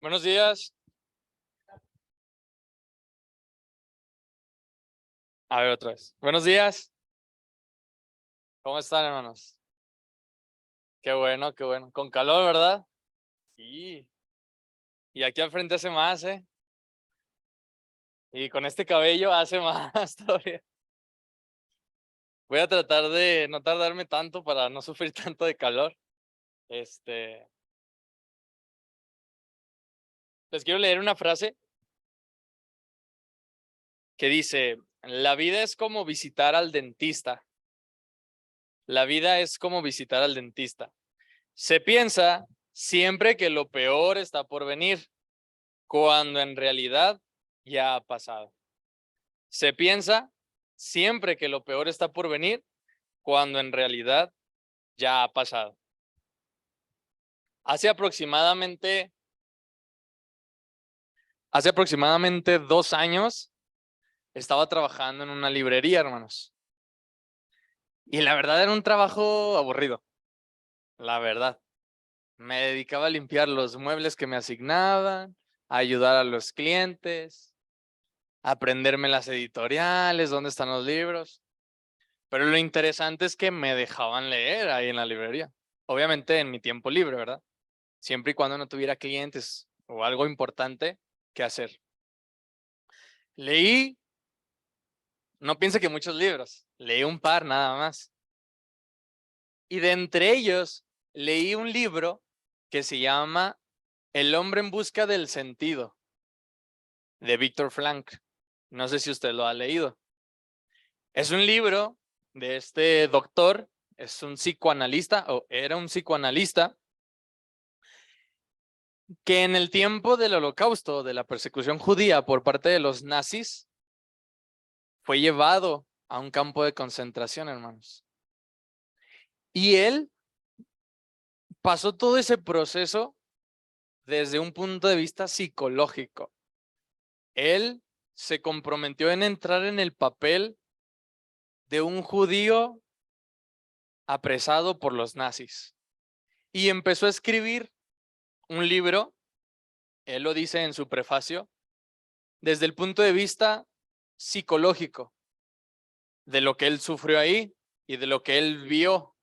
Buenos días. A ver otra vez. Buenos días. ¿Cómo están, hermanos? Qué bueno, qué bueno. Con calor, ¿verdad? Sí. Y aquí al frente hace más, ¿eh? Y con este cabello hace más todavía. Voy a tratar de no tardarme tanto para no sufrir tanto de calor. Este, Les quiero leer una frase que dice, la vida es como visitar al dentista. La vida es como visitar al dentista. Se piensa siempre que lo peor está por venir, cuando en realidad ya ha pasado. Se piensa siempre que lo peor está por venir, cuando en realidad ya ha pasado. Hace aproximadamente, hace aproximadamente 2 años estaba trabajando en una librería, hermanos. Y la verdad era un trabajo aburrido, la verdad. Me dedicaba a limpiar los muebles que me asignaban, a ayudar a los clientes, a aprenderme las editoriales, dónde están los libros. Pero lo interesante es que me dejaban leer ahí en la librería. Obviamente en mi tiempo libre, ¿verdad? Siempre y cuando no tuviera clientes o algo importante que hacer. Leí, no piense que muchos libros, leí un par nada más. Y de entre ellos, leí un libro que se llama El hombre en busca del sentido, de Víctor Frank. No sé si usted lo ha leído. Es un libro de este doctor, es un psicoanalista o era un psicoanalista que en el tiempo del Holocausto, de la persecución judía por parte de los nazis, fue llevado a un campo de concentración, hermanos. Y él pasó todo ese proceso desde un punto de vista psicológico. Él se comprometió en entrar en el papel de un judío apresado por los nazis y empezó a escribir un libro, él lo dice en su prefacio, desde el punto de vista psicológico de lo que él sufrió ahí y de lo que él vio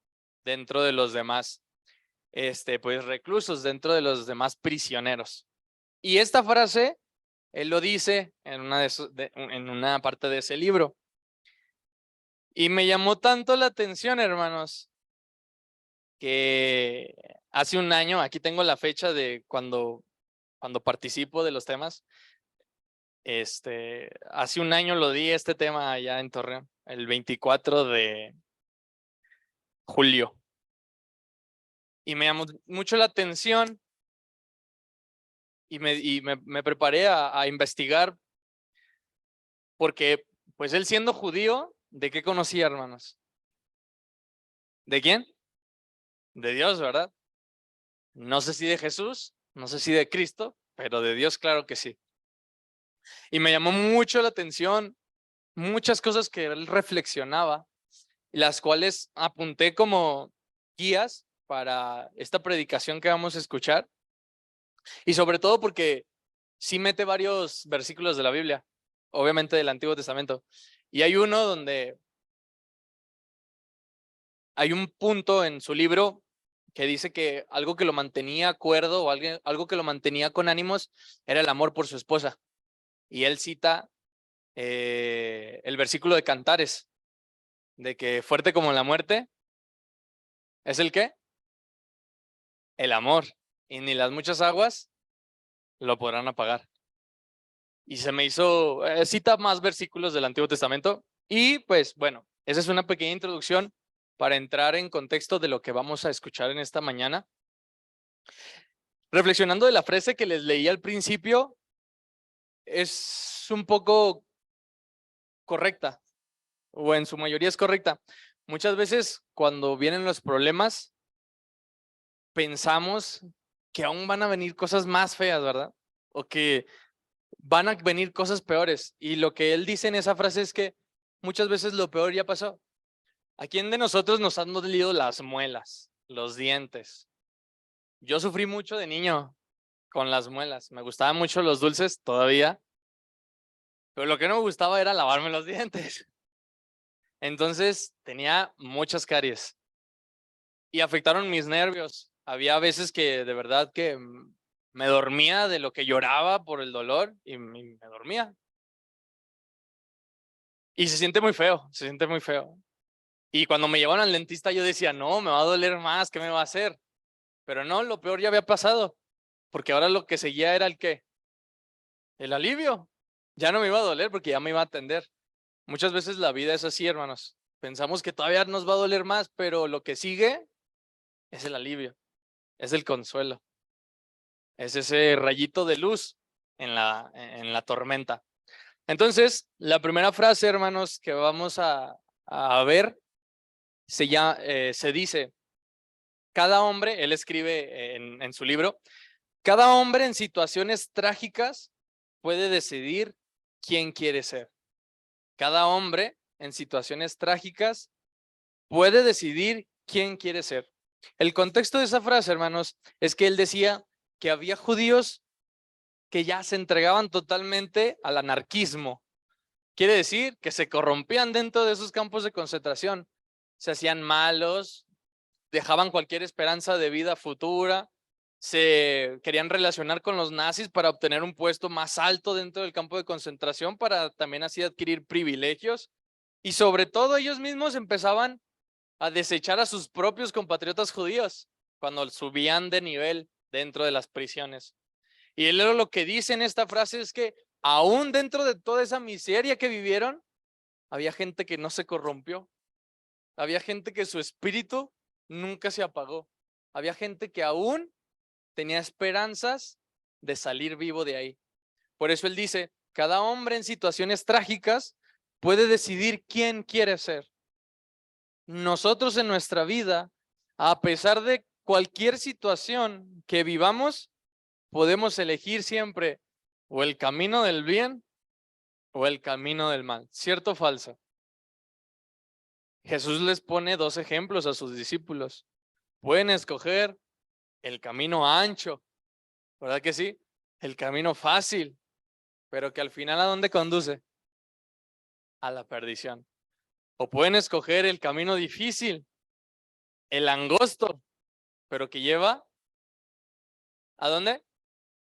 dentro de los demás pues reclusos, dentro de los demás prisioneros. Y esta frase él lo dice en en una parte de ese libro. Y me llamó tanto la atención, hermanos, que hace un año, aquí tengo la fecha de cuando participo de los temas. Hace un año lo di este tema allá en Torreón, el 24 de julio. Y me llamó mucho la atención y me preparé a investigar porque, pues él siendo judío, ¿de qué conocía, hermanos? ¿De quién? De Dios, ¿verdad? No sé si de Jesús, no sé si de Cristo, pero de Dios claro que sí. Y me llamó mucho la atención muchas cosas que él reflexionaba, las cuales apunté como guías para esta predicación que vamos a escuchar. Y sobre todo porque sí mete varios versículos de la Biblia, obviamente del Antiguo Testamento. Y hay uno donde hay un punto en su libro que dice que algo que lo mantenía cuerdo o algo que lo mantenía con ánimos era el amor por su esposa. Y él cita el versículo de Cantares, de que fuerte como la muerte es el qué? El amor. Y ni las muchas aguas lo podrán apagar. Y se me hizo, cita más versículos del Antiguo Testamento. Y pues bueno, esa es una pequeña introducción para entrar en contexto de lo que vamos a escuchar en esta mañana. Reflexionando de la frase que les leí al principio, es un poco correcta, o en su mayoría es correcta. Muchas veces cuando vienen los problemas, pensamos que aún van a venir cosas más feas, ¿verdad? O que van a venir cosas peores. Y lo que él dice en esa frase es que muchas veces lo peor ya pasó. ¿A quién de nosotros nos han dolido las muelas, los dientes? Yo sufrí mucho de niño con las muelas. Me gustaban mucho los dulces todavía, pero lo que no me gustaba era lavarme los dientes. Entonces tenía muchas caries y afectaron mis nervios. Había veces que de verdad que me dormía de lo que lloraba por el dolor y me dormía. Y se siente muy feo, se siente muy feo. Y cuando me llevaron al dentista yo decía, no, me va a doler más, ¿qué me va a hacer? Pero no, lo peor ya había pasado, porque ahora lo que seguía era el qué, el alivio. Ya no me iba a doler porque ya me iba a atender. Muchas veces la vida es así, hermanos. Pensamos que todavía nos va a doler más, pero lo que sigue es el alivio, es el consuelo, es ese rayito de luz en la tormenta. Entonces, la primera frase, hermanos, que vamos a ver, se dice, cada hombre, él escribe en su libro, cada hombre en situaciones trágicas puede decidir quién quiere ser. Cada hombre en situaciones trágicas puede decidir quién quiere ser. El contexto de esa frase, hermanos, es que él decía que había judíos que ya se entregaban totalmente al anarquismo. Quiere decir que se corrompían dentro de esos campos de concentración, se hacían malos, dejaban cualquier esperanza de vida futura, se querían relacionar con los nazis para obtener un puesto más alto dentro del campo de concentración, para también así adquirir privilegios. Y sobre todo ellos mismos empezaban a desechar a sus propios compatriotas judíos cuando subían de nivel dentro de las prisiones. Y él lo que dice en esta frase es que aún dentro de toda esa miseria que vivieron, había gente que no se corrompió, había gente que su espíritu nunca se apagó, había gente que aún tenía esperanzas de salir vivo de ahí. Por eso él dice, cada hombre en situaciones trágicas puede decidir quién quiere ser. Nosotros en nuestra vida, a pesar de cualquier situación que vivamos, podemos elegir siempre o el camino del bien o el camino del mal. ¿Cierto o falso? Jesús les pone dos ejemplos a sus discípulos. Pueden escoger el camino ancho, ¿verdad que sí? El camino fácil, pero que al final ¿a dónde conduce? A la perdición. O pueden escoger el camino difícil, el angosto, pero que lleva ¿a dónde?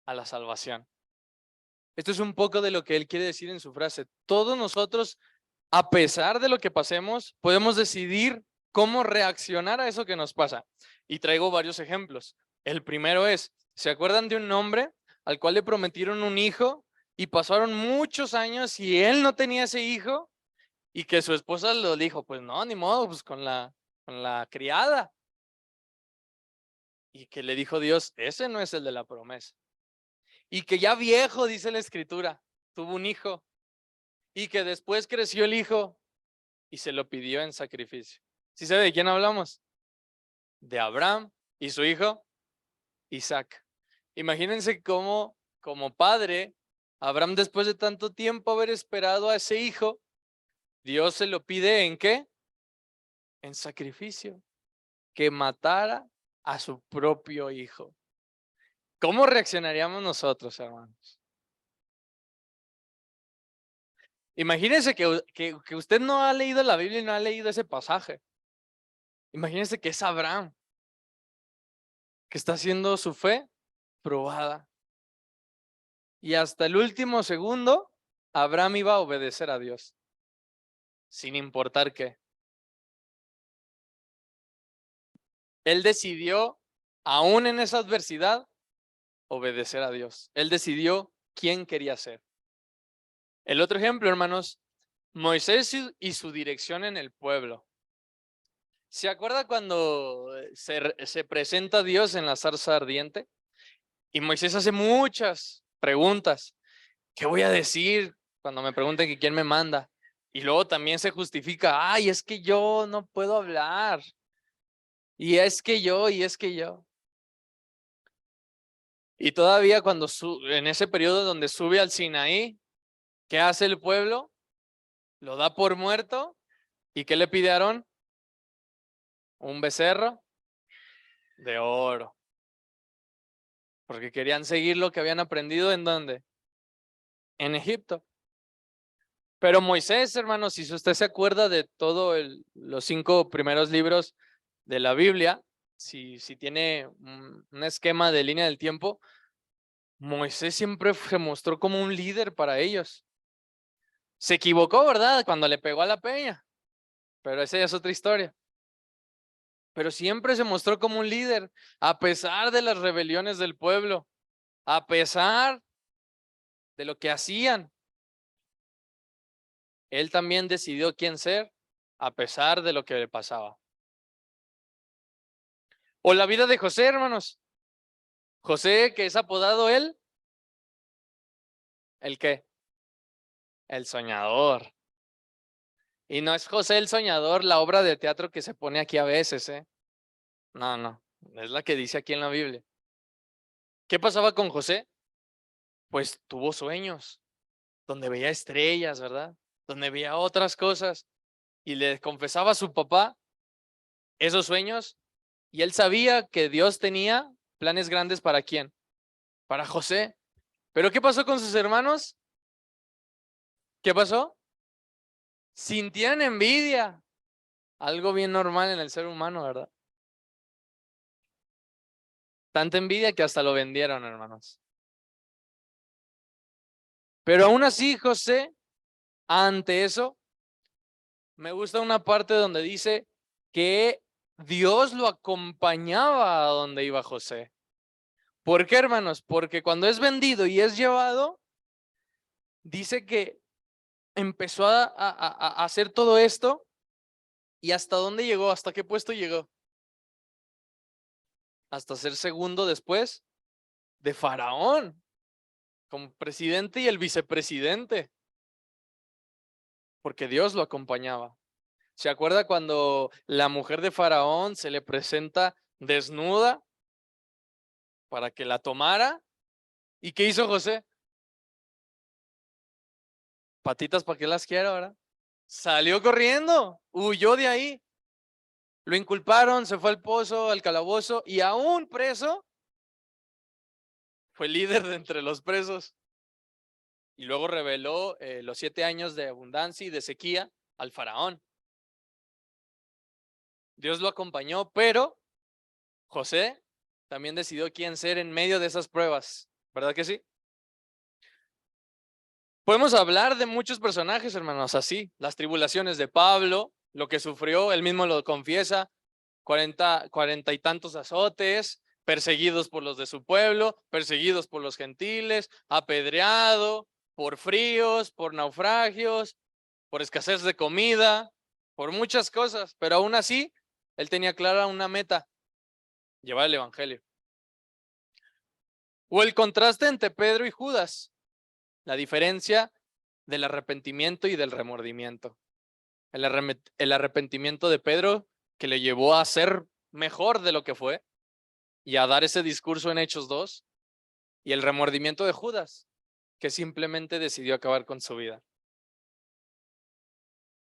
A la salvación. Esto es un poco de lo que él quiere decir en su frase. Todos nosotros, a pesar de lo que pasemos, podemos decidir cómo reaccionar a eso que nos pasa. Y traigo varios ejemplos. El primero es, ¿se acuerdan de un hombre al cual le prometieron un hijo y pasaron muchos años y él no tenía ese hijo y que su esposa le dijo, pues no, ni modo, pues con la criada? Y que le dijo Dios, ese no es el de la promesa. Y que ya viejo, dice la escritura, tuvo un hijo y que después creció el hijo y se lo pidió en sacrificio. ¿Sí sabe de quién hablamos? De Abraham y su hijo Isaac. Imagínense cómo, como padre, Abraham, después de tanto tiempo haber esperado a ese hijo, Dios se lo pide ¿en qué? En sacrificio, que matara a su propio hijo. ¿Cómo reaccionaríamos nosotros, hermanos? Imagínense que usted no ha leído la Biblia y no ha leído ese pasaje. Imagínense que es Abraham, que está haciendo su fe probada. Y hasta el último segundo, Abraham iba a obedecer a Dios, sin importar qué. Él decidió, aún en esa adversidad, obedecer a Dios. Él decidió quién quería ser. El otro ejemplo, hermanos, Moisés y su dirección en el pueblo. ¿Se acuerda cuando se presenta Dios en la zarza ardiente? Y Moisés hace muchas preguntas. ¿Qué voy a decir cuando me pregunten que quién me manda? Y luego también se justifica, ay, es que yo no puedo hablar. Y es que yo, y es que yo. Y todavía cuando en ese periodo donde sube al Sinaí, ¿qué hace el pueblo? Lo da por muerto. ¿Y qué le pide a Aarón? Un becerro de oro. porque querían seguir lo que habían aprendido ¿en dónde? En Egipto. Pero Moisés, hermanos, si usted se acuerda de los 5 primeros libros de la Biblia, si tiene un esquema de línea del tiempo, Moisés siempre se mostró como un líder para ellos. Se equivocó, ¿verdad? Cuando le pegó a la peña, pero esa ya es otra historia. Pero siempre se mostró como un líder, a pesar de las rebeliones del pueblo, a pesar de lo que hacían. Él también decidió quién ser, a pesar de lo que le pasaba. O la vida de José, hermanos. José, que es apodado ¿el qué? El soñador. Y no es José el soñador, la obra de teatro que se pone aquí a veces, ¿eh? No, no, es la que dice aquí en la Biblia. ¿Qué pasaba con José? Pues tuvo sueños, donde veía estrellas, ¿verdad? Donde veía otras cosas y le confesaba a su papá esos sueños y él sabía que Dios tenía planes grandes para quién, para José. Pero ¿qué pasó con sus hermanos? ¿Qué pasó? Sintieron envidia, algo bien normal en el ser humano, ¿verdad? Tanta envidia que hasta lo vendieron, hermanos. Pero aún así, José, ante eso, me gusta una parte donde dice que Dios lo acompañaba a donde iba José. ¿Por qué, hermanos? Porque cuando es vendido y es llevado, dice que empezó a hacer todo esto. ¿Y hasta dónde llegó? ¿Hasta qué puesto llegó? Hasta ser segundo después de Faraón, como presidente y el vicepresidente, porque Dios lo acompañaba. ¿Se acuerda cuando la mujer de Faraón se le presenta desnuda para que la tomara? ¿Y qué hizo José? Patitas, ¿para qué las quiero ahora? Salió corriendo, huyó de ahí. Lo inculparon, se fue al pozo, al calabozo y aún preso, fue líder de entre los presos. Y luego reveló los 7 años de abundancia y de sequía al faraón. Dios lo acompañó, pero José también decidió quién ser en medio de esas pruebas. ¿Verdad que sí? Podemos hablar de muchos personajes, hermanos, así. Las tribulaciones de Pablo, lo que sufrió, él mismo lo confiesa, 40 y tantos azotes, perseguidos por los de su pueblo, perseguidos por los gentiles, apedreado, por fríos, por naufragios, por escasez de comida, por muchas cosas, pero aún así, él tenía clara una meta, llevar el evangelio. O el contraste entre Pedro y Judas, la diferencia del arrepentimiento y del remordimiento. El arrepentimiento de Pedro que le llevó a ser mejor de lo que fue y a dar ese discurso en Hechos 2, y el remordimiento de Judas, que simplemente decidió acabar con su vida.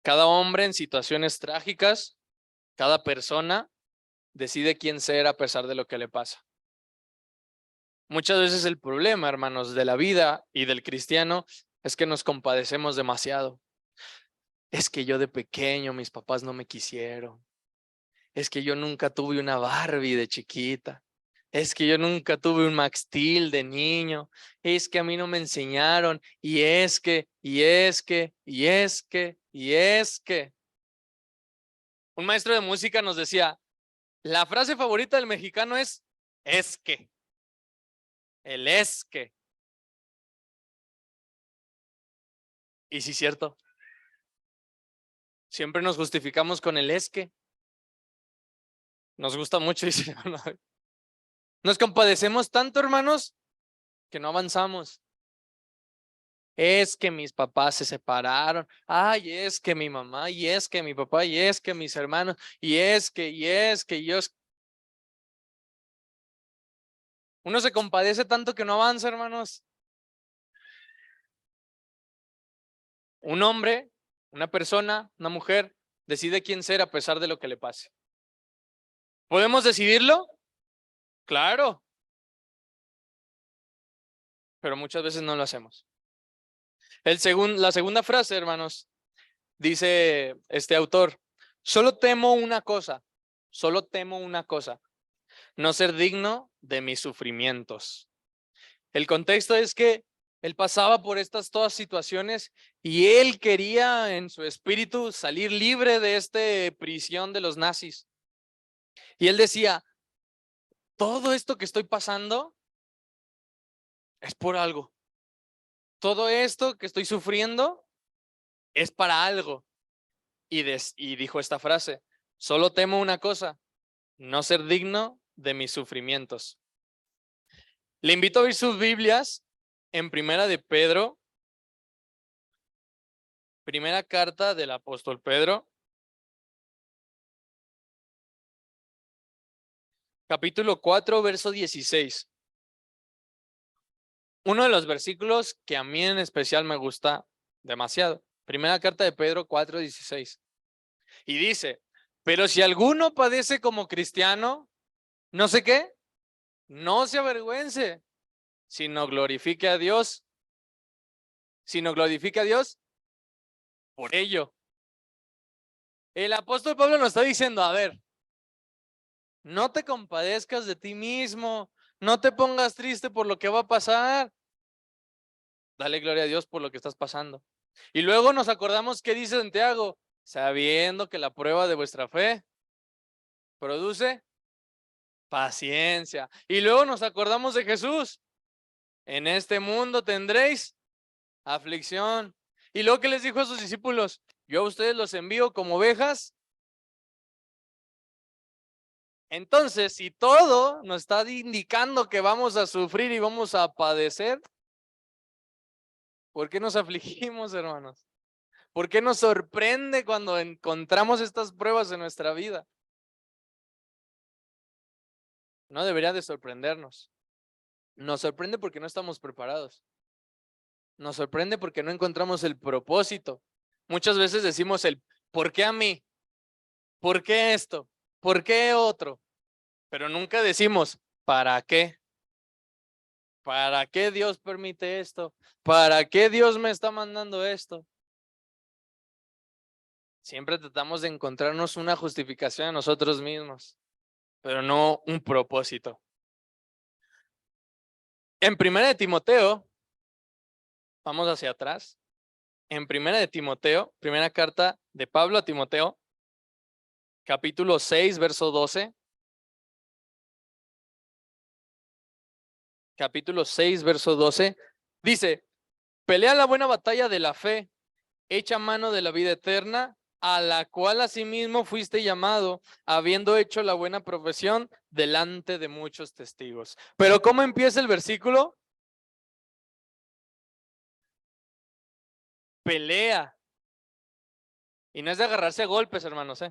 Cada hombre en situaciones trágicas, cada persona decide quién ser a pesar de lo que le pasa. Muchas veces el problema, hermanos, de la vida y del cristiano es que nos compadecemos demasiado. Es que yo de pequeño mis papás no me quisieron. Es que yo nunca tuve una Barbie de chiquita. Es que yo nunca tuve un Max Steel de niño. Es que a mí no me enseñaron. Y es que. Un maestro de música nos decía, la frase favorita del mexicano es que. El es que. Y sí, cierto. Siempre nos justificamos con el es que. Nos gusta mucho. Nos compadecemos tanto, hermanos, que no avanzamos. Es que mis papás se separaron. Ay, es que mi mamá, y es que mi papá, y es que mis hermanos, y yo. Uno se compadece tanto que no avanza, hermanos. Un hombre, una persona, una mujer, decide quién ser a pesar de lo que le pase. ¿Podemos decidirlo? Claro. pero muchas veces no lo hacemos. La segunda frase, hermanos, dice este autor: solo temo una cosa, no ser digno de mis sufrimientos. El contexto es que él pasaba por estas todas situaciones y él quería en su espíritu salir libre de esta prisión de los nazis. Y él decía: todo esto que estoy pasando es por algo. Todo esto que estoy sufriendo es para algo. Y dijo esta frase: solo temo una cosa, no ser digno de mis sufrimientos. Le invito a abrir sus Biblias en Primera de Pedro, primera carta del apóstol Pedro, capítulo 4, verso 16. Uno de los versículos que a mí en especial me gusta demasiado. Primera carta de Pedro 4, 16. Y dice: pero si alguno padece como cristiano, no sé qué, no se avergüence, sino glorifique a Dios por ello. El apóstol Pablo nos está diciendo: a ver, no te compadezcas de ti mismo, no te pongas triste por lo que va a pasar. Dale gloria a Dios por lo que estás pasando. Y luego nos acordamos que dice Santiago: sabiendo que la prueba de vuestra fe produce paciencia. Y luego nos acordamos de Jesús: en este mundo tendréis aflicción. Y luego que les dijo a sus discípulos: yo a ustedes los envío como ovejas. Entonces, si todo nos está indicando que vamos a sufrir y vamos a padecer, ¿por qué nos afligimos, hermanos? ¿Por qué nos sorprende cuando encontramos estas pruebas en nuestra vida? No debería de sorprendernos. Nos sorprende porque no estamos preparados. Nos sorprende porque no encontramos el propósito. Muchas veces decimos el ¿por qué a mí? ¿Por qué esto? ¿Por qué otro? Pero nunca decimos ¿para qué? ¿Para qué Dios permite esto? ¿Para qué Dios me está mandando esto? Siempre tratamos de encontrarnos una justificación a nosotros mismos, pero no un propósito. En Primera de Timoteo, vamos hacia atrás. En Primera de Timoteo, primera carta de Pablo a Timoteo, capítulo 6, verso 12. Capítulo 6, verso 12. Dice: pelea la buena batalla de la fe, echa mano de la vida eterna, a la cual asimismo fuiste llamado, habiendo hecho la buena profesión delante de muchos testigos. Pero ¿cómo empieza el versículo? Pelea. Y no es de agarrarse a golpes, hermanos,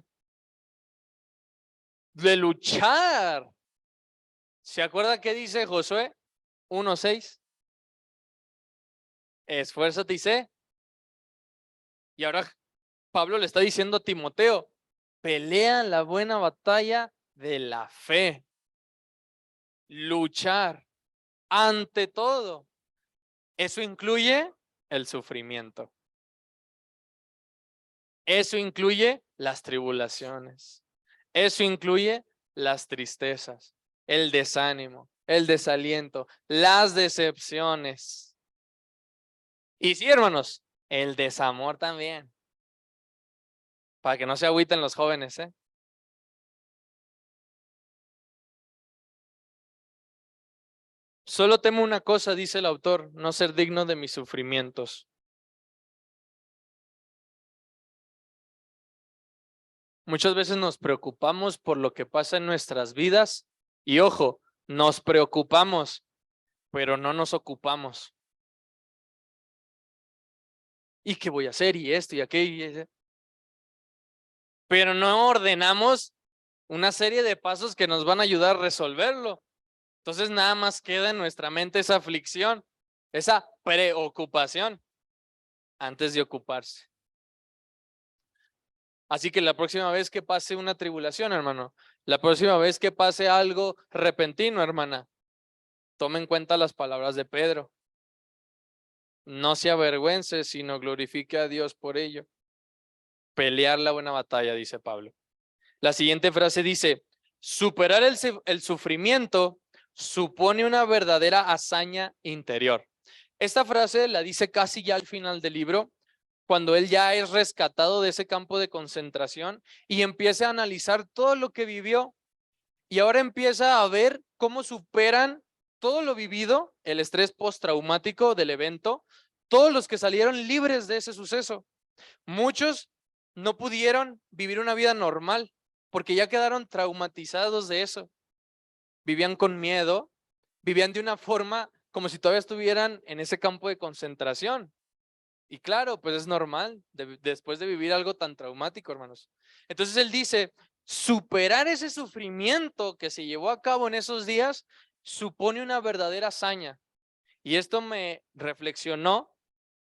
de luchar. ¿Se acuerda qué dice Josué 1:6? Esfuérzate y sé. Y ahora Pablo le está diciendo a Timoteo: pelea la buena batalla de la fe. Luchar ante todo. Eso incluye el sufrimiento. Eso incluye las tribulaciones. Eso incluye las tristezas, el desánimo, el desaliento, las decepciones. Y sí, hermanos, el desamor también. Para que no se agüiten los jóvenes, Solo temo una cosa, dice el autor: no ser digno de mis sufrimientos. Muchas veces nos preocupamos por lo que pasa en nuestras vidas y ojo, nos preocupamos, pero no nos ocupamos. ¿Y qué voy a hacer? Y esto y aquello. Pero no ordenamos una serie de pasos que nos van a ayudar a resolverlo. Entonces nada más queda en nuestra mente esa aflicción, esa preocupación antes de ocuparse. Así que la próxima vez que pase una tribulación, hermano, la próxima vez que pase algo repentino, hermana, tome en cuenta las palabras de Pedro. no se avergüence, sino glorifique a Dios por ello. Pelear la buena batalla, dice Pablo. La siguiente frase dice, superar el sufrimiento supone una verdadera hazaña interior. Esta frase la dice casi ya al final del libro, cuando él ya es rescatado de ese campo de concentración y empieza a analizar todo lo que vivió y ahora empieza a ver cómo superan todo lo vivido, el estrés postraumático del evento, todos los que salieron libres de ese suceso. Muchos no pudieron vivir una vida normal porque ya quedaron traumatizados de eso. Vivían con miedo, vivían de una forma como si todavía estuvieran en ese campo de concentración. Y claro, pues es normal después de vivir algo tan traumático, hermanos. Entonces él dice, superar ese sufrimiento que se llevó a cabo en esos días supone una verdadera hazaña. Y esto me reflexionó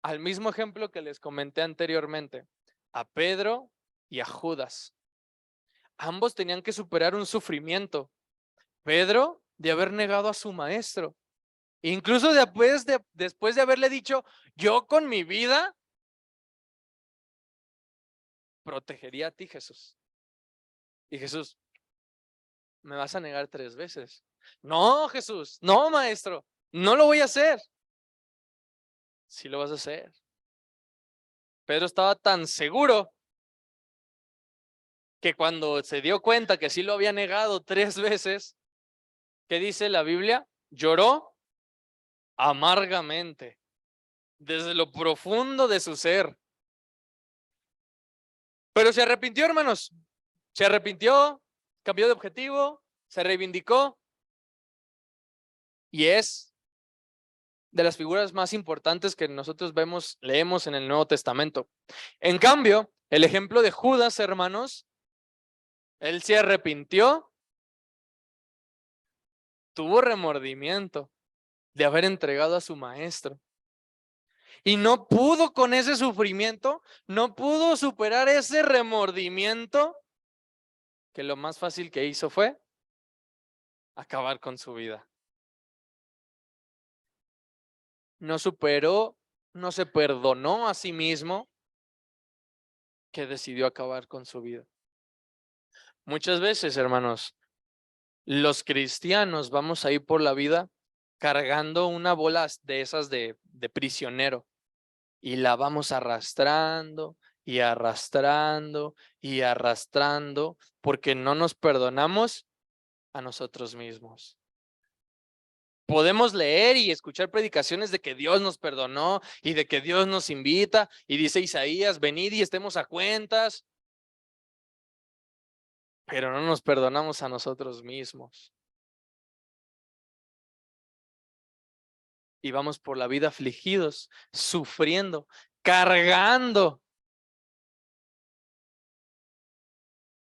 al mismo ejemplo que les comenté anteriormente, a Pedro y a Judas. Ambos tenían que superar un sufrimiento. Pedro de haber negado a su maestro. Incluso después de haberle dicho, yo con mi vida protegería a ti, Jesús. Y Jesús, ¿me vas a negar 3 veces? No, Jesús, no, maestro, no lo voy a hacer. Sí lo vas a hacer. Pedro estaba tan seguro que cuando se dio cuenta que sí lo había negado 3 veces, ¿qué dice la Biblia? Lloró amargamente, desde lo profundo de su ser. Pero se arrepintió, hermanos. Se arrepintió, cambió de objetivo, se reivindicó y es de las figuras más importantes que nosotros leemos en el Nuevo Testamento. En cambio, el ejemplo de Judas, hermanos, él se arrepintió, tuvo remordimiento de haber entregado a su maestro. Y no pudo con ese sufrimiento, no pudo superar ese remordimiento, que lo más fácil que hizo fue acabar con su vida. No superó, no se perdonó a sí mismo, que decidió acabar con su vida. Muchas veces, hermanos, los cristianos vamos a ir por la vida cargando una bola de esas de prisionero y la vamos arrastrando y arrastrando y arrastrando porque no nos perdonamos a nosotros mismos. Podemos leer y escuchar predicaciones de que Dios nos perdonó y de que Dios nos invita y dice Isaías, venid y estemos a cuentas, pero no nos perdonamos a nosotros mismos. Y vamos por la vida afligidos, sufriendo, cargando.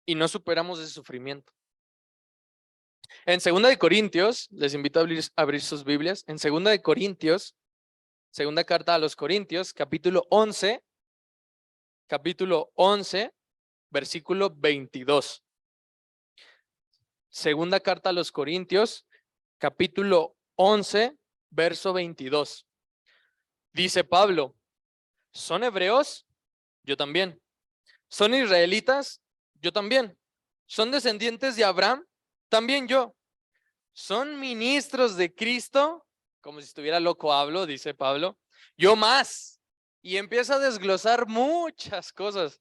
Y no superamos ese sufrimiento. En 2 Corintios, les invito a abrir sus Biblias, en 2 Corintios, segunda carta a los Corintios, capítulo 11, versículo 22. Segunda carta a los Corintios, capítulo 11, verso 22. Dice Pablo, ¿son hebreos? Yo también. ¿Son israelitas? Yo también. ¿Son descendientes de Abraham? También yo. ¿Son ministros de Cristo? Como si estuviera loco hablo, dice Pablo. Yo más. Y empieza a desglosar muchas cosas.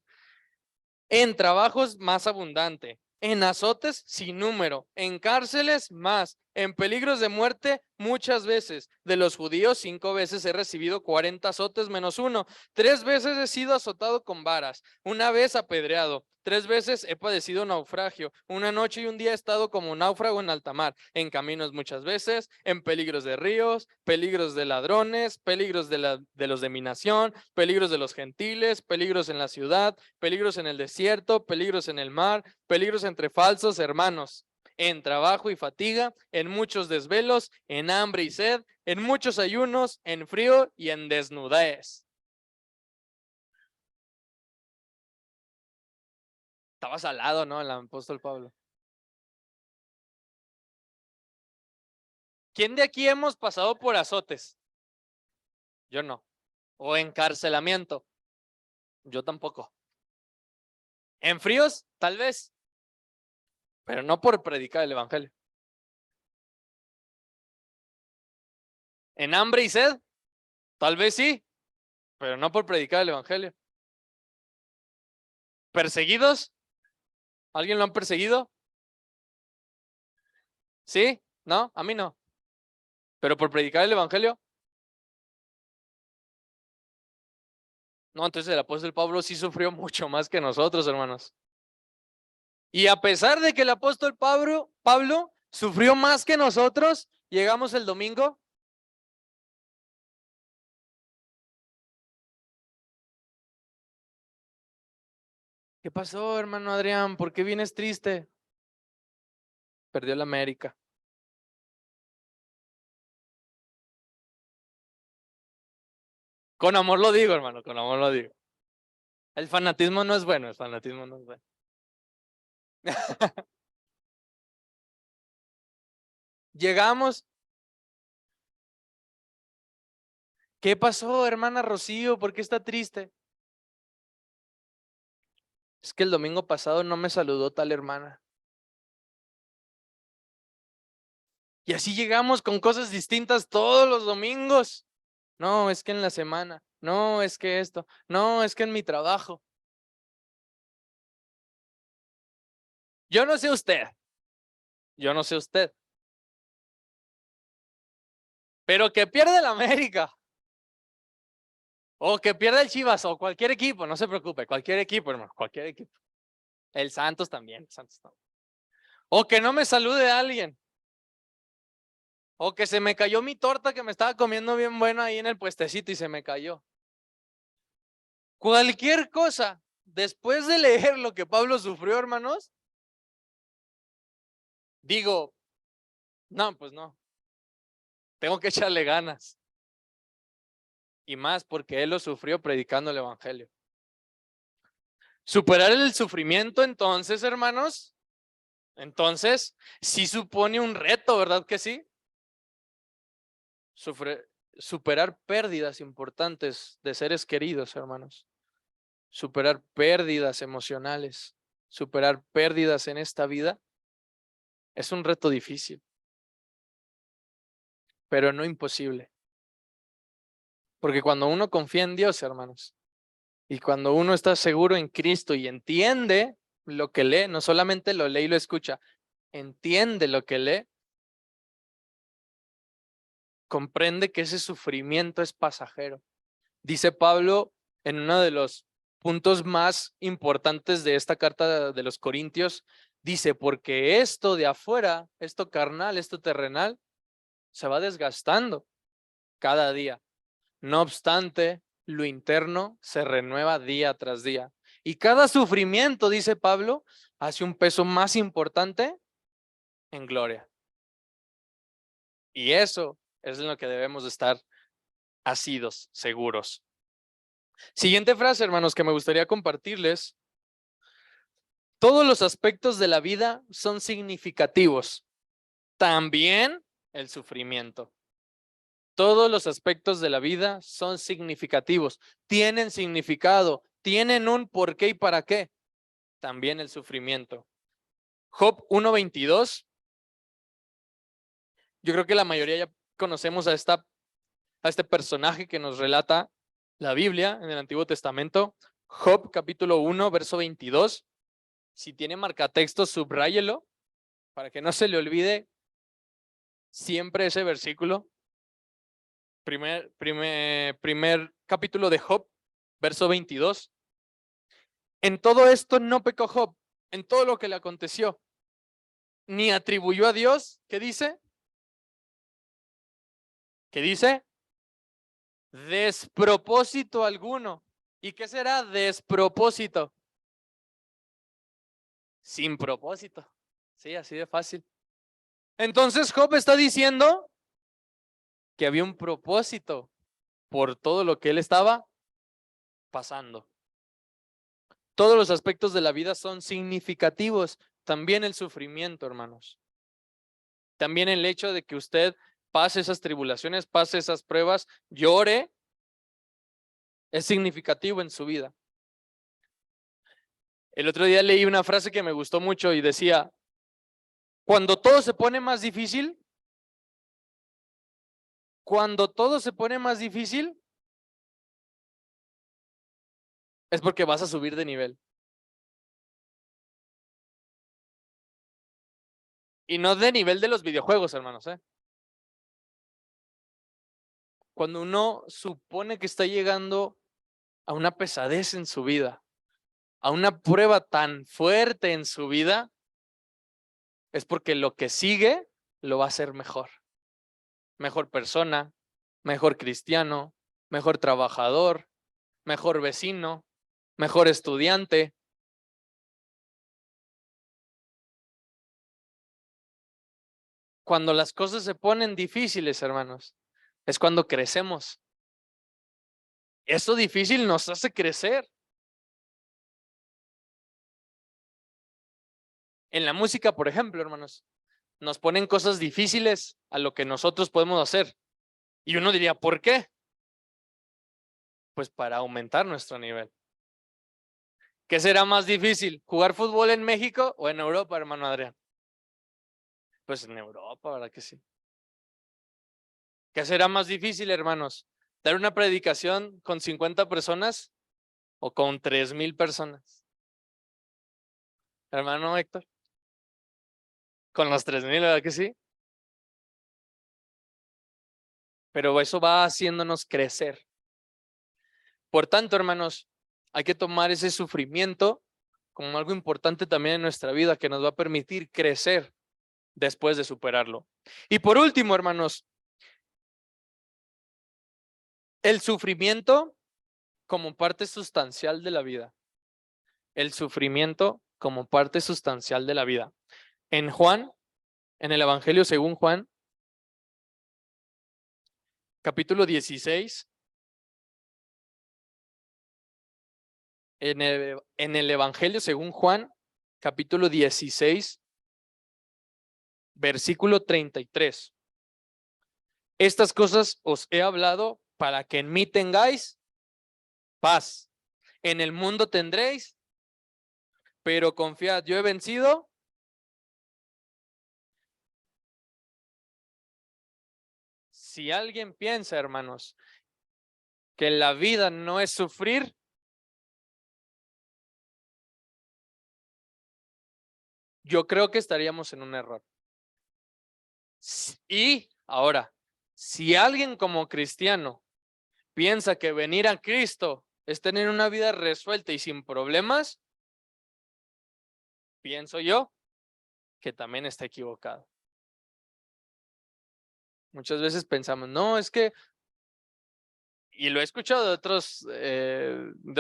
En trabajos más abundante, en azotes sin número, en cárceles más, en peligros de muerte muchas veces. De los judíos 5 veces he recibido 40 azotes menos 1. 3 veces he sido azotado con varas, una vez apedreado. 3 veces he padecido naufragio. Una noche y un día he estado como náufrago en alta mar, en caminos muchas veces, en peligros de ríos, peligros de ladrones, peligros de los de mi nación, peligros de los gentiles, peligros en la ciudad, peligros en el desierto, peligros en el mar, peligros entre falsos hermanos, en trabajo y fatiga, en muchos desvelos, en hambre y sed, en muchos ayunos, en frío y en desnudez. Estaba salado, ¿no? El apóstol Pablo. ¿Quién de aquí hemos pasado por azotes? Yo no. O encarcelamiento. Yo tampoco. En fríos, tal vez, pero no por predicar el evangelio. En hambre y sed, tal vez sí, pero no por predicar el evangelio. ¿Perseguidos? ¿Alguien lo han perseguido? ¿Sí? ¿No? A mí no. ¿Pero por predicar el evangelio? No, entonces el apóstol Pablo sí sufrió mucho más que nosotros, hermanos. Y a pesar de que el apóstol Pablo sufrió más que nosotros, llegamos el domingo. ¿Qué pasó, hermano Adrián? ¿Por qué vienes triste? Perdió la América. Con amor lo digo, hermano, con amor lo digo. El fanatismo no es bueno, el fanatismo no es bueno. Llegamos. ¿Qué pasó, hermana Rocío? ¿Por qué está triste? Es que el domingo pasado no me saludó tal hermana. Y así llegamos con cosas distintas todos los domingos. No, es que en la semana. No, es que esto. No, es que en mi trabajo. Yo no sé usted. Yo no sé usted. Pero que pierde la América. O que pierda el Chivas o cualquier equipo. No se preocupe. Cualquier equipo, hermano. Cualquier equipo. El Santos también. Santos también. O que no me salude alguien. O que se me cayó mi torta que me estaba comiendo bien buena ahí en el puestecito y se me cayó. Cualquier cosa. Después de leer lo que Pablo sufrió, hermanos, digo, no, pues no. Tengo que echarle ganas. Y más porque él lo sufrió predicando el evangelio. Superar el sufrimiento, entonces, hermanos, entonces sí supone un reto, ¿verdad que sí? Superar pérdidas importantes de seres queridos, hermanos. Superar pérdidas emocionales, superar pérdidas en esta vida es un reto difícil, pero no imposible. Porque cuando uno confía en Dios, hermanos, y cuando uno está seguro en Cristo y entiende lo que lee, no solamente lo lee y lo escucha, entiende lo que lee, comprende que ese sufrimiento es pasajero. Dice Pablo en uno de los puntos más importantes de esta carta de los Corintios, dice, porque esto de afuera, esto carnal, esto terrenal, se va desgastando cada día. No obstante, lo interno se renueva día tras día. Y cada sufrimiento, dice Pablo, hace un peso más importante en gloria. Y eso es en lo que debemos estar asidos, seguros. Siguiente frase, hermanos, que me gustaría compartirles. Todos los aspectos de la vida son significativos. También el sufrimiento. Todos los aspectos de la vida son significativos. Tienen significado. Tienen un por qué y para qué. También el sufrimiento. Job 1:22. Yo creo que la mayoría ya conocemos a este personaje que nos relata la Biblia en el Antiguo Testamento. Job capítulo 1, verso 22. Si tiene marcatexto, subráyelo para que no se le olvide siempre ese versículo. Primer capítulo de Job, verso 22. En todo esto no pecó Job, en todo lo que le aconteció, ni atribuyó a Dios, ¿qué dice? ¿Qué dice? Despropósito alguno. ¿Y qué será despropósito? Sin propósito. Sí, así de fácil. Entonces Job está diciendo que había un propósito por todo lo que él estaba pasando. Todos los aspectos de la vida son significativos, también el sufrimiento, hermanos. También el hecho de que usted pase esas tribulaciones, pase esas pruebas, llore, es significativo en su vida. El otro día leí una frase que me gustó mucho y decía, cuando todo se pone más difícil, es porque vas a subir de nivel. Y no de nivel de los videojuegos, hermanos, ¿eh? Cuando uno supone que está llegando a una pesadez en su vida, a una prueba tan fuerte en su vida, es porque lo que sigue lo va a hacer mejor. Mejor persona, mejor cristiano, mejor trabajador, mejor vecino, mejor estudiante. Cuando las cosas se ponen difíciles, hermanos, es cuando crecemos. Eso difícil nos hace crecer. En la música, por ejemplo, hermanos, nos ponen cosas difíciles a lo que nosotros podemos hacer. Y uno diría, ¿por qué? Pues para aumentar nuestro nivel. ¿Qué será más difícil? ¿Jugar fútbol en México o en Europa, hermano Adrián? Pues en Europa, ¿verdad que sí? ¿Qué será más difícil, hermanos? ¿Dar una predicación con 50 personas o con 3,000 personas? Hermano Héctor, con los 3,000, ¿verdad que sí? Pero eso va haciéndonos crecer. Por tanto, hermanos, hay que tomar ese sufrimiento como algo importante también en nuestra vida que nos va a permitir crecer después de superarlo. Y por último, hermanos, el sufrimiento como parte sustancial de la vida. El sufrimiento como parte sustancial de la vida. En Juan, en el Evangelio según Juan, capítulo 16, en el Evangelio según Juan, capítulo 16, versículo 33. Estas cosas os he hablado para que en mí tengáis paz. En el mundo tendréis, pero confiad, yo he vencido. Si alguien piensa, hermanos, que la vida no es sufrir, yo creo que estaríamos en un error. Y ahora, si alguien como cristiano piensa que venir a Cristo es tener una vida resuelta y sin problemas, pienso yo que también está equivocado. Muchas veces pensamos, no, es que, y lo he escuchado de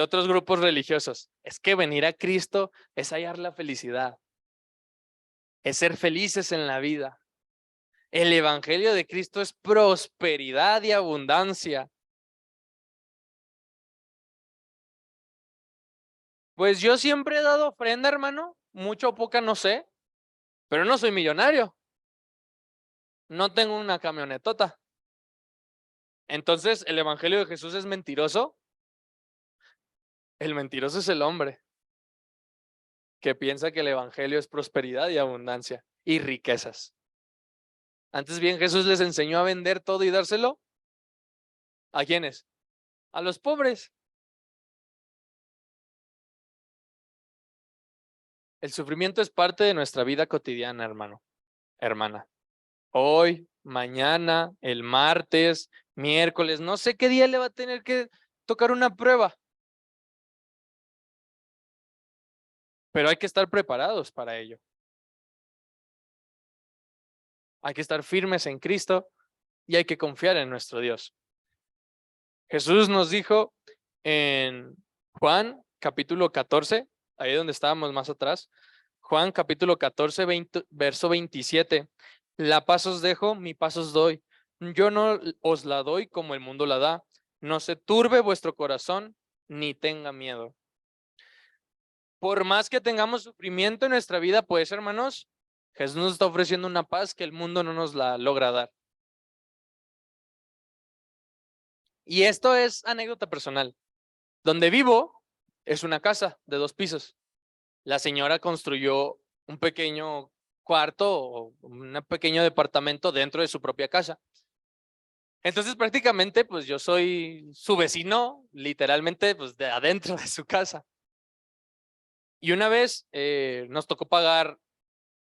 otros grupos religiosos, es que venir a Cristo es hallar la felicidad, es ser felices en la vida. El evangelio de Cristo es prosperidad y abundancia. Pues yo siempre he dado ofrenda, hermano, mucho o poca, no sé, pero no soy millonario. No tengo una camionetota. Entonces, ¿el evangelio de Jesús es mentiroso? El mentiroso es el hombre que piensa que el evangelio es prosperidad y abundancia y riquezas. Antes bien, Jesús les enseñó a vender todo y dárselo. ¿A quiénes? A los pobres. El sufrimiento es parte de nuestra vida cotidiana, hermano, hermana. Hoy, mañana, el martes, miércoles, no sé qué día le va a tener que tocar una prueba. Pero hay que estar preparados para ello. Hay que estar firmes en Cristo y hay que confiar en nuestro Dios. Jesús nos dijo en Juan capítulo 14, ahí donde estábamos más atrás, Juan capítulo 14, verso 27, la paz os dejo, mi paz os doy. Yo no os la doy como el mundo la da. No se turbe vuestro corazón, ni tenga miedo. Por más que tengamos sufrimiento en nuestra vida, pues, hermanos, Jesús nos está ofreciendo una paz que el mundo no nos la logra dar. Y esto es anécdota personal. Donde vivo es una casa de 2 pisos. La señora construyó un pequeño cuarto o un pequeño departamento dentro de su propia casa. Entonces prácticamente pues yo soy su vecino, literalmente pues de adentro de su casa. Y una vez nos tocó pagar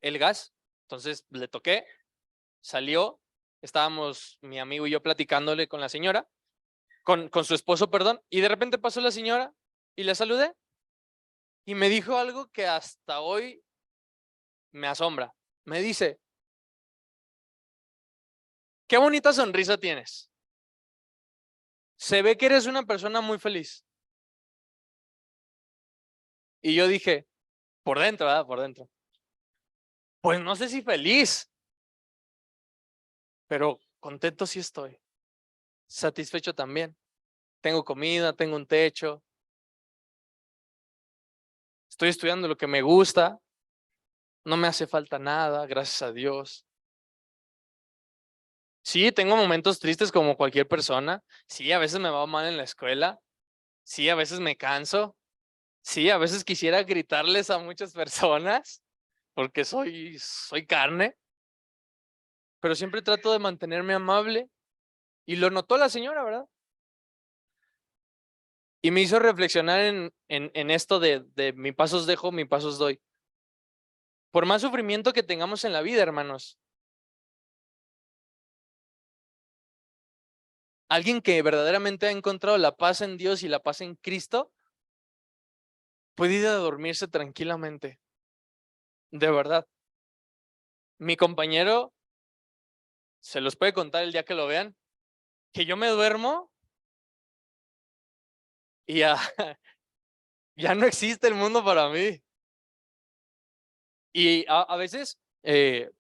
el gas, entonces le toqué, salió, estábamos mi amigo y yo platicándole con la señora, con su esposo, perdón, y de repente pasó la señora y le saludé y me dijo algo que hasta hoy me asombra. Me dice, qué bonita sonrisa tienes. Se ve que eres una persona muy feliz. Y yo dije, por dentro, ¿verdad? Por dentro. Pues no sé si feliz, pero contento sí estoy. Satisfecho también. Tengo comida, tengo un techo. Estoy estudiando lo que me gusta. No me hace falta nada, gracias a Dios. Sí, tengo momentos tristes como cualquier persona. Sí, a veces me va mal en la escuela. Sí, a veces me canso. Sí, a veces quisiera gritarles a muchas personas porque soy carne. Pero siempre trato de mantenerme amable. Y lo notó la señora, ¿verdad? Y me hizo reflexionar en esto de mi pasos dejo, mi pasos doy. Por más sufrimiento que tengamos en la vida, hermanos, alguien que verdaderamente ha encontrado la paz en Dios y la paz en Cristo, puede ir a dormirse tranquilamente. De verdad. Mi compañero se los puede contar el día que lo vean, que yo me duermo y ya, ya no existe el mundo para mí. Y a veces en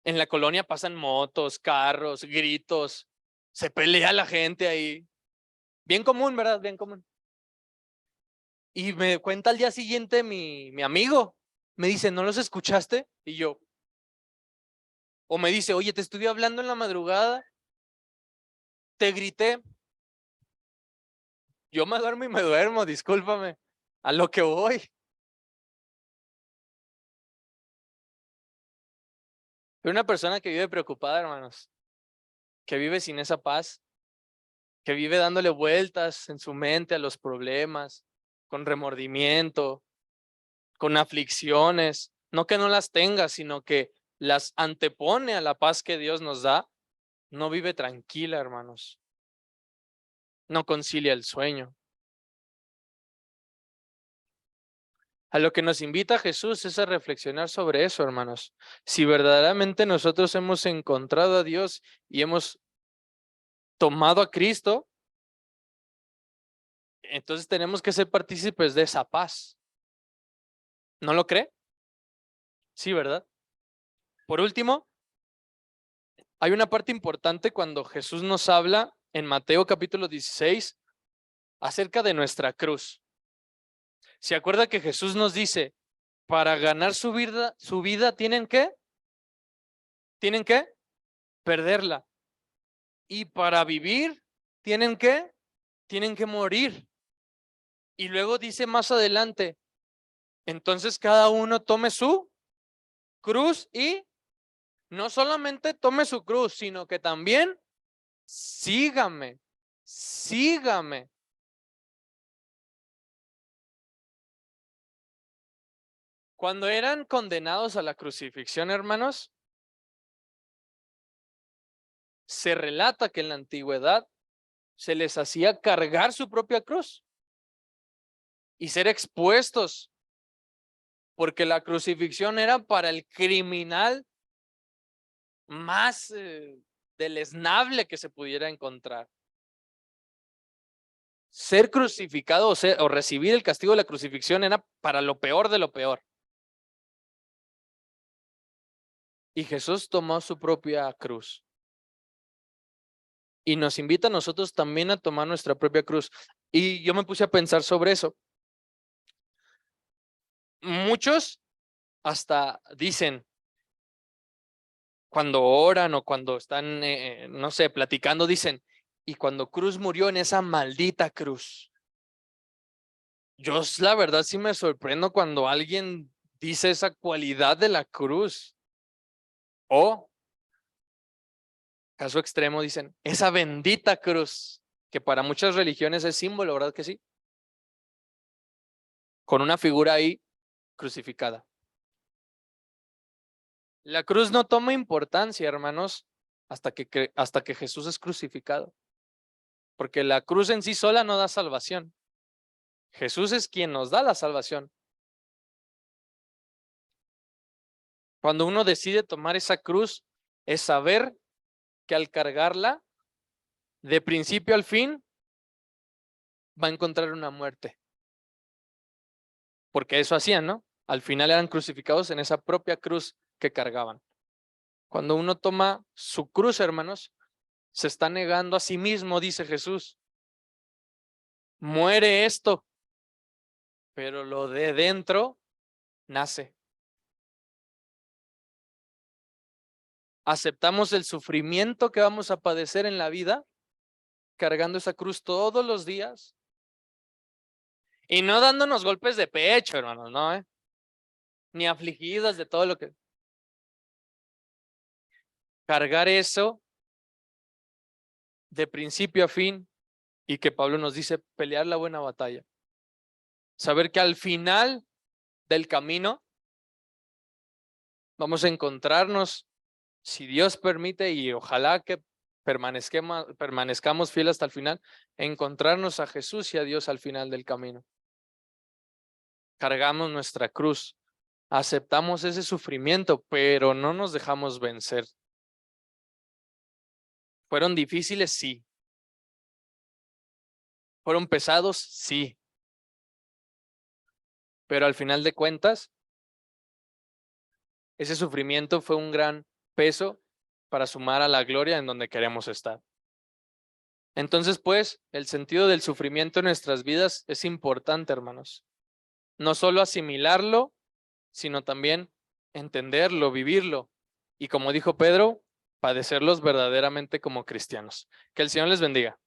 la colonia pasan motos, carros, gritos, se pelea la gente ahí. Bien común, ¿verdad? Bien común. Y me cuenta al día siguiente mi amigo, me dice, ¿no los escuchaste? Y yo, o me dice, oye, te estuve hablando en la madrugada, te grité. Yo me duermo y me duermo, discúlpame, a lo que voy. Pero una persona que vive preocupada, hermanos, que vive sin esa paz, que vive dándole vueltas en su mente a los problemas, con remordimiento, con aflicciones, no que no las tenga, sino que las antepone a la paz que Dios nos da, no vive tranquila, hermanos. No concilia el sueño. A lo que nos invita Jesús es a reflexionar sobre eso, hermanos. Si verdaderamente nosotros hemos encontrado a Dios y hemos tomado a Cristo, entonces tenemos que ser partícipes de esa paz. ¿No lo cree? Sí, ¿verdad? Por último, hay una parte importante cuando Jesús nos habla en Mateo capítulo 16 acerca de nuestra cruz. ¿Se acuerda que Jesús nos dice, para ganar su vida tienen que perderla? Y para vivir tienen que morir. Y luego dice más adelante, entonces cada uno tome su cruz y no solamente tome su cruz, sino que también sígame, sígame. Cuando eran condenados a la crucifixión, hermanos, se relata que en la antigüedad se les hacía cargar su propia cruz y ser expuestos, porque la crucifixión era para el criminal más deleznable que se pudiera encontrar. Ser crucificado o recibir el castigo de la crucifixión era para lo peor de lo peor. Y Jesús tomó su propia cruz. Y nos invita a nosotros también a tomar nuestra propia cruz. Y yo me puse a pensar sobre eso. Muchos hasta dicen, cuando oran o cuando están, no sé, platicando, dicen, y cuando Cruz murió en esa maldita cruz. Yo la verdad sí me sorprendo cuando alguien dice esa cualidad de la cruz. O, caso extremo, dicen, esa bendita cruz, que para muchas religiones es símbolo, ¿verdad que sí? Con una figura ahí crucificada. La cruz no toma importancia, hermanos, hasta que Jesús es crucificado. Porque la cruz en sí sola no da salvación. Jesús es quien nos da la salvación. Cuando uno decide tomar esa cruz, es saber que al cargarla, de principio al fin, va a encontrar una muerte. Porque eso hacían, ¿no? Al final eran crucificados en esa propia cruz que cargaban. Cuando uno toma su cruz, hermanos, se está negando a sí mismo, dice Jesús. Muere esto, pero lo de dentro nace. Aceptamos el sufrimiento que vamos a padecer en la vida, cargando esa cruz todos los días y no dándonos golpes de pecho, hermanos, no, ni afligidas de todo lo que. Cargar eso de principio a fin y que Pablo nos dice pelear la buena batalla. Saber que al final del camino vamos a encontrarnos, si Dios permite, y ojalá que permanezcamos fieles hasta el final, encontrarnos a Jesús y a Dios al final del camino. Cargamos nuestra cruz, aceptamos ese sufrimiento, pero no nos dejamos vencer. ¿Fueron difíciles? Sí. ¿Fueron pesados? Sí. Pero al final de cuentas, ese sufrimiento fue un gran peso para sumar a la gloria en donde queremos estar. Entonces, pues, el sentido del sufrimiento en nuestras vidas es importante, hermanos. No solo asimilarlo, sino también entenderlo, vivirlo. Y como dijo Pedro, padecerlos verdaderamente como cristianos. Que el Señor les bendiga.